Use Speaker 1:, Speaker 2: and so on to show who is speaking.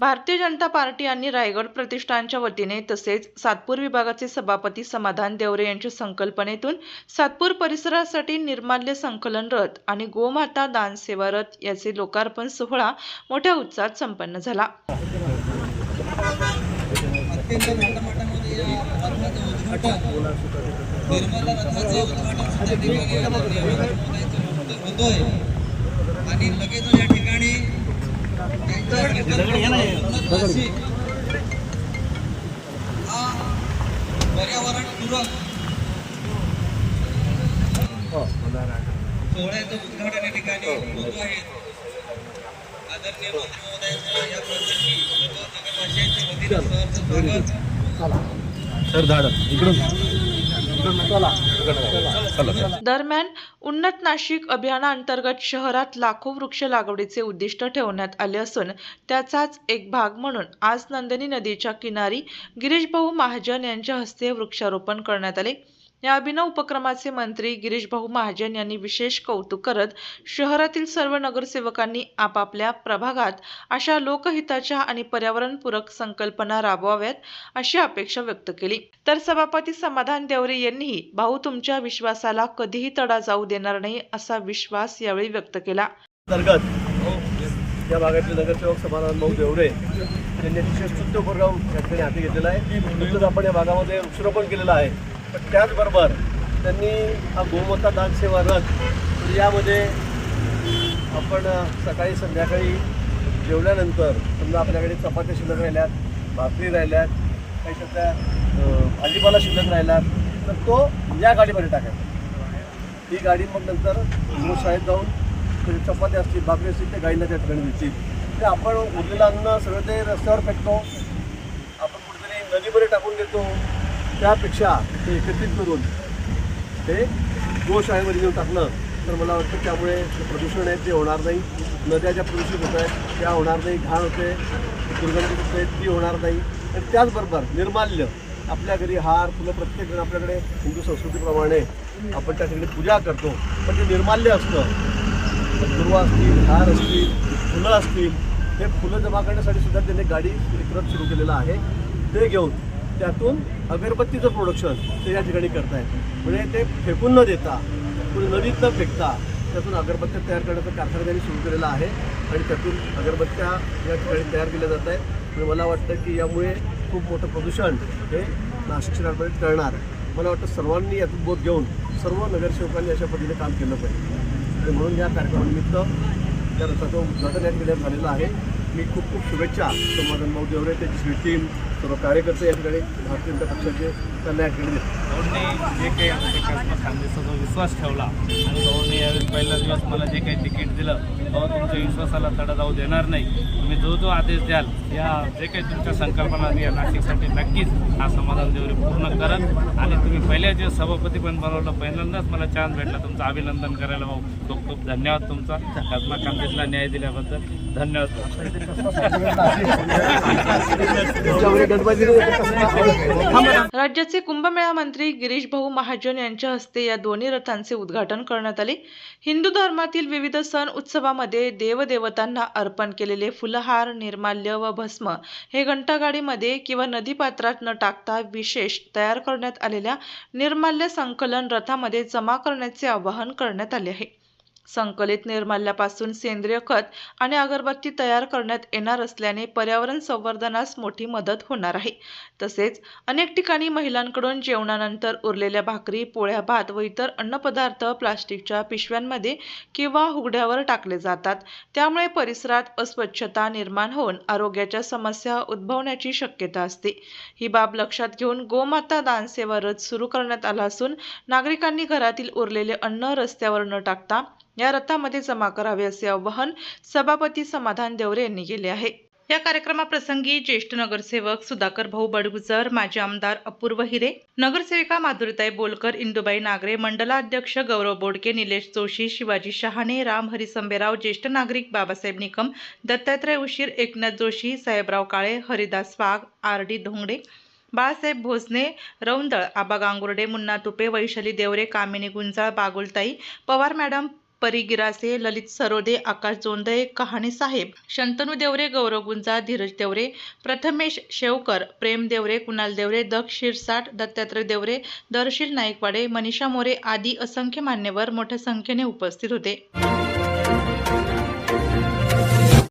Speaker 1: Bharatiya Janata party आणि रायगड प्रतिष्ठानच्या वतीने तसेच सातपूर विभागाचे सभापती समाधान देवरे यांच्या संकल्पनेतून सातपूर परिसरासाठी निर्माल्य संकलन रथ आणि गोमाता दान सेवा रथ याचे लोकार्पण सोहळा मोठ्या उत्साहात संपन्न झाला।
Speaker 2: पर्यावरण पूरक सोहळ्याचं उद्घाटन या ठिकाणी होत आहे। आदरणीय मंत्री महोदयांच्या या प्रसंगी सर्व नगरवासियांच्या वतीने सहर्ष स्वागत।
Speaker 1: दरम्यान उन्नत नाशिक अभियानांतर्गत शहरात लाखो वृक्ष लागवडीचे उद्दिष्ट ठेवण्यात आले असून त्याचाच एक भाग म्हणून आज नंदिनी नदीच्या किनारी गिरीश भाऊ महाजन यांच्या हस्ते वृक्षारोपण करण्यात आले। या अभिनव उपक्रमाचे मंत्री गिरीश भाऊ महाजन यांनी विशेष कौतुक करत शहरातील सर्व नगरसेवकांनी आपापल्या प्रभागात अशा लोकहिताच्या आणि पर्यावरणपूरक संकल्पना राबवाव्यात अशी अपेक्षा व्यक्त केली। तर सभापती समाधान देवरे यांनीही भाऊ तुमच्या विश्वासाला कधीही तडा जाऊ देणार नाही असा विश्वास यावेळी व्यक्त केला।
Speaker 3: या भागातील नगरसेवक समाधान भाऊ देवरे यांनी अतिशय स्तुत्य उपक्रम या ठिकाणी हाती घेतलेला आहे। नुकतंच आपण या भागामध्ये वृक्षारोपण केलेलं आहे, पण त्याचबरोबर त्यांनी हा गोमाता दान सेवा रथ यामध्ये आपण सकाळी संध्याकाळी जेवल्यानंतर समजा आपल्याकडे चपात्या शिल्लक राहिल्यात, भाकरी राहिल्यात, काही सध्या भाजीपाला शिल्लक राहिल्यात, तर तो या गाडीमध्ये टाकायचा। ही गाडी मग नंतर शाळेत जाऊन चपाती असतील, भाकरी असतील, ते गाडीला त्या ठिकाणी मिळतील। ते आपण उरलेलं अन्न सगळं ते रस्त्यावर फेकतो, आपण कुठेतरी नदीमध्ये टाकून देतो। त्यापेक्षा ते एकत्रित करून ते गोशाळेमध्ये येऊन टाकलं तर मला वाटतं त्यामुळे प्रदूषण आहे ते होणार नाही, नद्या ज्या प्रदूषित होत आहेत त्या होणार नाही, घाण होते, दुर्गंधी होते ती होणार नाही। आणि त्याचबरोबर निर्माल्य आपल्या घरी हार फुलं प्रत्येक जण आपल्याकडे हिंदू संस्कृतीप्रमाणे आपण त्या ठिकाणी पूजा करतो, पण ते निर्माल्य असतं, दुर्वा असतील, हार असतील, फुलं असतील, हे फुलं जमा करण्यासाठी सुद्धा त्यांनी गाडी विक्रेत सुरू केलेलं आहे। ते घेऊन त्यातून अगरबत्तीचं प्रोडक्शन ते या ठिकाणी करतायत, म्हणजे ते फेकून न देता कुणी नदीत न फेकता त्यातून अगरबत्त्या तयार करण्याचा कारखाना त्यांनी सुरू केलेला आहे आणि त्यातून अगरबत्त्या या ठिकाणी तयार केल्या जात आहेत। म्हणजे मला वाटतं की यामुळे खूप मोठं प्रदूषण हे नाशिक शहरामध्ये टळणार। मला वाटतं सर्वांनी यातून बोध घेऊन सर्व नगरसेवकांनी अशा पद्धतीने काम केलं पाहिजे आणि म्हणून या कार्यक्रमानिमित्त त्या रथाचं उद्घाटन या ठिकाणी झालेलं आहे। मी खूप खूप शुभेच्छा समाधान भाऊ देवरे, त्याची टीम, सर्व कार्यकर्ते या ठिकाणी भारतीय जनता पक्षाचे त्यांना या ठिकाणी
Speaker 4: जे काही आमच्या खानदेशचा जो विश्वास ठेवला आणि भाऊने यावेळेस पहिला दिवस मला जे काही तिकीट दिलं, भाऊ तुमच्या विश्वासाला तडा जाऊ देणार नाही, तुम्ही जो आदेश द्याल या जे काही तुमच्या संकल्पना या नाशिकसाठी नक्कीच हा समाधान देवरे पूर्ण करत। आणि तुम्ही पहिल्या दिवस सभापती पण बनवलं, पहिल्यांदाच मला चान्स भेटला, तुमचं अभिनंदन करायला भाऊ खूप खूप धन्यवाद। तुमचा आत्मा खानदेशला न्याय दिल्याबद्दल धन्यवाद।
Speaker 1: राज्याचे कुंभमेळा मंत्री गिरीश भाऊ महाजन यांच्या हस्ते या दोन्ही रथांचे उद्घाटन करण्यात आले। हिंदू धर्मातील विविध सण उत्सवामध्ये देवदेवतांना अर्पण केलेले फुलहार, निर्माल्य व भस्म हे घंटागाडीमध्ये किंवा नदीपात्रात न टाकता विशेष तयार करण्यात आलेल्या निर्माल्य संकलन रथामध्ये जमा करण्याचे आवाहन करण्यात आले आहे। संकलित निर्माल्यापासून सेंद्रिय खत आणि अगरबत्ती तयार करण्यात येणार असल्याने पर्यावरण संवर्धनास मोठी मदत होणार आहे। तसेच अनेक ठिकाणी महिलांकडून जेवणानंतर उरलेल्या भाकरी, पोळ्या, भात व इतर अन्नपदार्थ प्लास्टिकच्या पिशव्यांमध्ये किंवा हुगड्यावर टाकले जातात, त्यामुळे परिसरात अस्वच्छता निर्माण होऊन आरोग्याच्या समस्या उद्भवण्याची शक्यता असते। ही बाब लक्षात घेऊन गोमाता दान सेवा रथ सुरू करण्यात आला असून नागरिकांनी घरातील उरलेले अन्न रस्त्यावर न टाकता या रथामध्ये जमा करावे असे आवाहन सभापती समाधान देवरे यांनी केले आहे। या कार्यक्रमाप्रसंगी ज्येष्ठ नगरसेवक सुधाकर भाऊ बडगुजर, माजी आमदार अपूर्व हिरे, नगरसेविका माधुरीताई बोलकर, इंदुबाई नागरे, मंडलाध्यक्ष गौरव बोडके, निलेश जोशी, शिवाजी शहाणे, राम हरी संबेराव, ज्येष्ठ नागरिक बाबासाहेब निकम, दत्तात्रय उशीर, एकनाथ जोशी, साहेबराव काळे, हरिदास वाघ, आर.डी. धोंगडे, बाळासाहेब भोसने, रौंदळ, आबा गांगुर्डे, मुन्ना तुपे, वैशाली देवरे, कामिनी गुंजाळ, बागुलताई, पवार मॅडम, परी गिरासे, ललित सरोदे, आकाश जोंधळे, कहाणी साहेब, शंतनू देवरे, गौरव गुंजा, धीरज देवरे, प्रथमेश शेवकर, प्रेम देवरे, कुणाल देवरे, दक्ष शिरसाट, दत्तात्रय देवरे, दर्शील नाईकवाडे, मनीषा मोरे आदी असंख्य मान्यवर मोठ्या संख्येने उपस्थित होते.